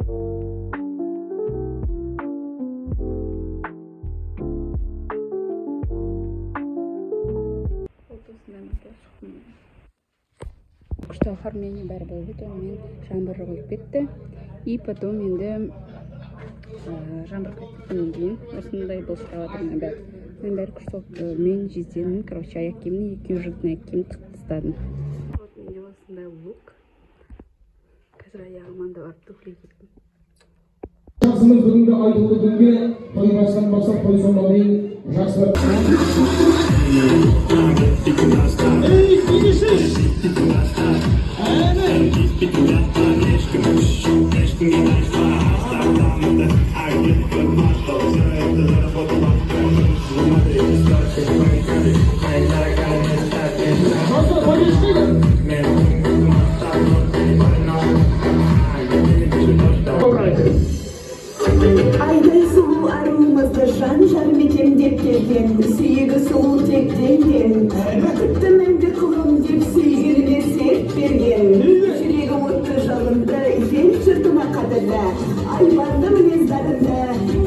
Что оформление бар болды, мен жаңбыр қойып кетті. И потом енді жаңбыр қойып кейін осындай бұл шығаватырмын бәрі. Мен бәрі күшті болып, мен жезденің, короче, аяқ киімін, екеуі жігіттің аяқ киімін тастадым. Вот менде осындай лук. Қазір аяғыман да барып туфли киттім. Жақсымыз бүгінгі айтулы күнге той бастан бастап той соңына дейін жақсылап. Ей, финишиш! Ayday sulu arumızda şan mekem dep kelgen, suyugu sulu tek деген. Күтті мәңгі қылым деп сүйгеніне серт берген. Жүрегі отты жалында, ел жұртыма қадырда, айбанды мінездарында,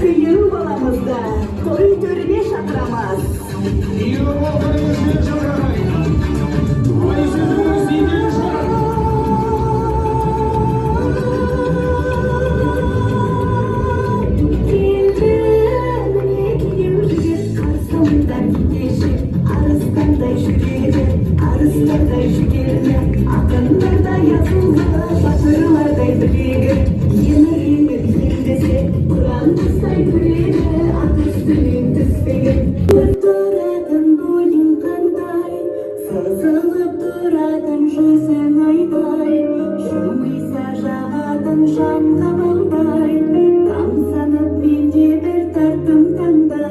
күйеу баламызда, той төріне шақырамыз. Arıslarday şükürle, akınlarda yazıldı, batırlarday bilegi. Yeni yildese, Kur'an kıstay bilegi, at üstünün tüspegi. Durduradın boyun kanday, sızılıp duradın жүзің ayday. Жымыйса жағадың жанға балдай, тамсанып менде бір тартым таңдай.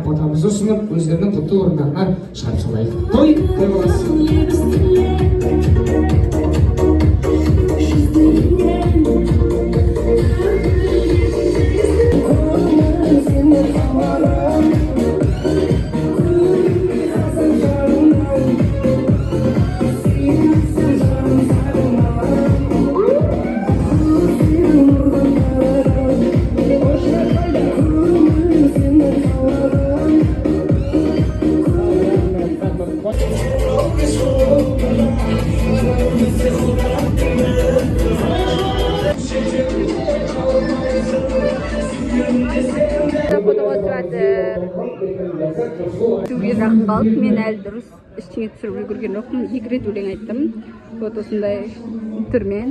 Батамызды ұсынып, өздерінің құтты орындарына шығарып салайық. Той болсын. Түге жақын қалып, мен әлі дұрыс ештеңе түсіріп үлгерген жоқпын. 2 рет өлең айттым. Вот осындай түрмен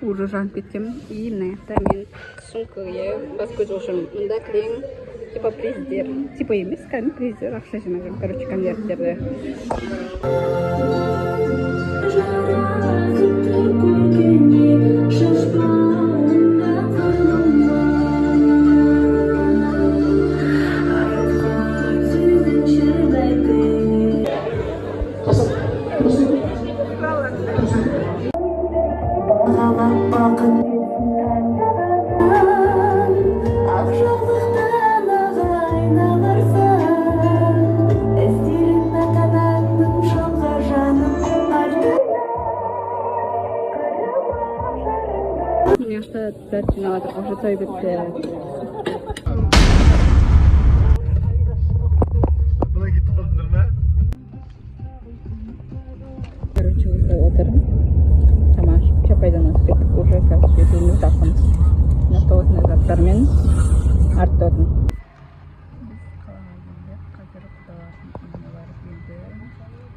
уже жанып кеткем. И мына жақта мен сумкаға бас көз ошым. Мында кілең типа президер. Типа емес, кәдімгі президер ақша жинаған. Короче, конверттерді. Конечно, дать надо, уже той бітті. Короче, отырмын. Тамаш, Чапайдан асып кеттік, уже өзіміз жақынбыз. Настолысына заттармен артты отырмын. Қазір құдалардың үйіне барып енді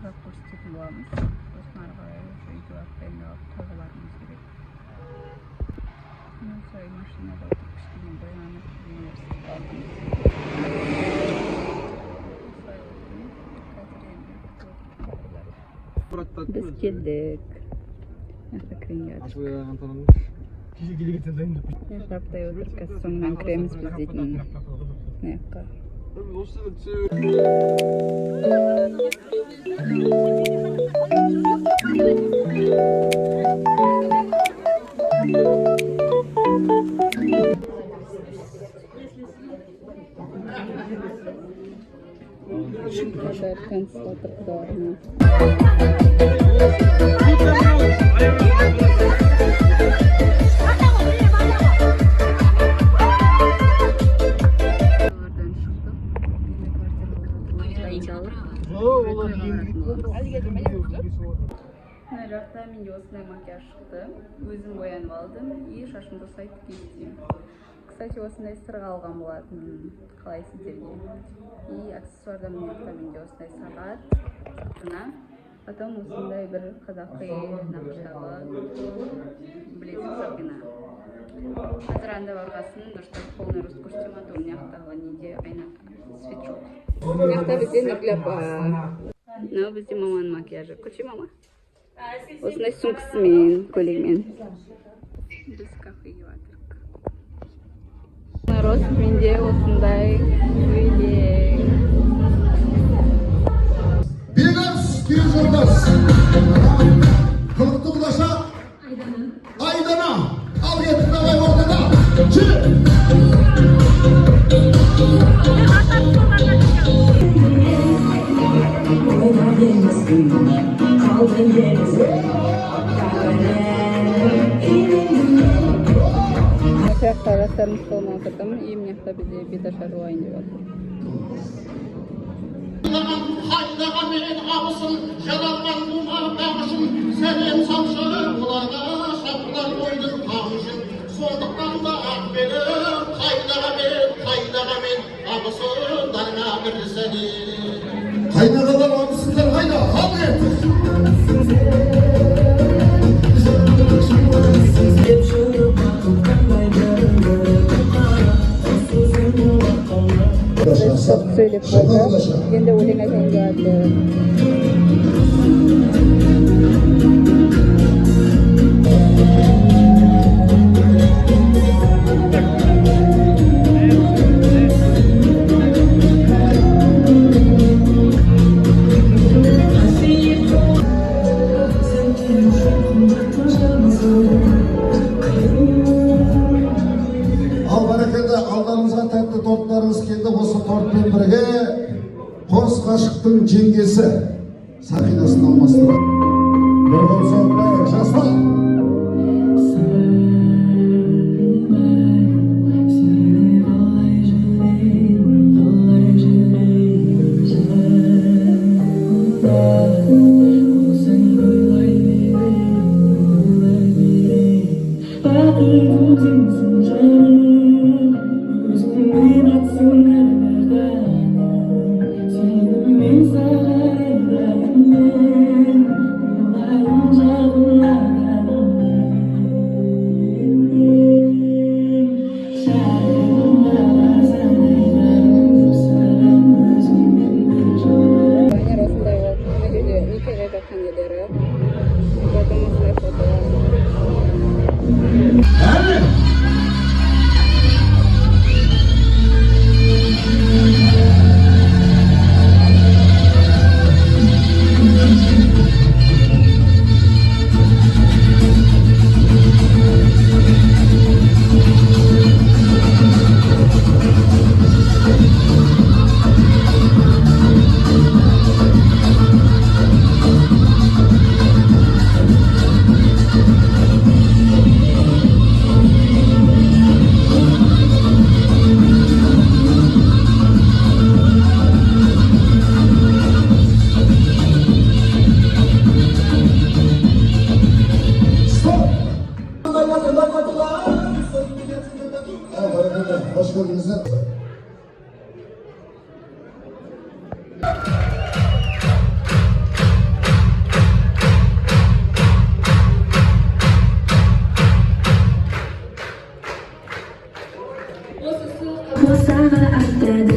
трактор істейтін боламыз. Сосын ары қарай үйге барып дайындалып тазаларымыз керек. Мен сай машинада отырып кішкене боянып университетке алдым. Біз келдік. Яқта кірейін жатыр. Мен жаптай отырып, қазір соңынан кіреміз біз дейтін. mına jakka. Kadar kanıtladıklarını. Mына жакта менде осындай макияж шықты. Өзім боянып алдым и шашымды осылай тікейдім. Кстати, осындай сырға алған болатын. Қалай сіздерге? И аксессуарда мына жақта менде осындай сағат, сақина. Потом осындай бір қазақи нақыштағы білезік сақина. Қазір анда барғасын дұрыстап полный рост көрсетем, а то мына жақтағы неде айна свитшот. Мына жақта бізде Нұргүл. Мынау бізде маманың макияжы. Көрші мама? Осындай сумкасымен, көйлегімен. Біз кафеге батырық. Народ менде осындай көйлек. Бегас, күйіз жолдас. Қылықты бұлаша. Айдана. Ал етіп давай ортада. Жақта жастарымыз қолына отырдым. Мына жақта бізде беташар ойын деп отыр. Хайдаға мен абысын, жадалған бұма бағышын, сәлем салшы, оларға шапқылар ойдың қамышын. Сондықтан да ақбелім, қайдаға мен абысындарына бір сәлем. Қайдағалар абысындар қайда, ал ет! Çok söyleyip koydu. Yine öyle neden geldi. Торттарыңыз келді, осы тортпен бірге қос ғашықтың жеңгесі сақинасын алмастырды. Бір болса бірайық, жастар! Hoş geldiniz. Sana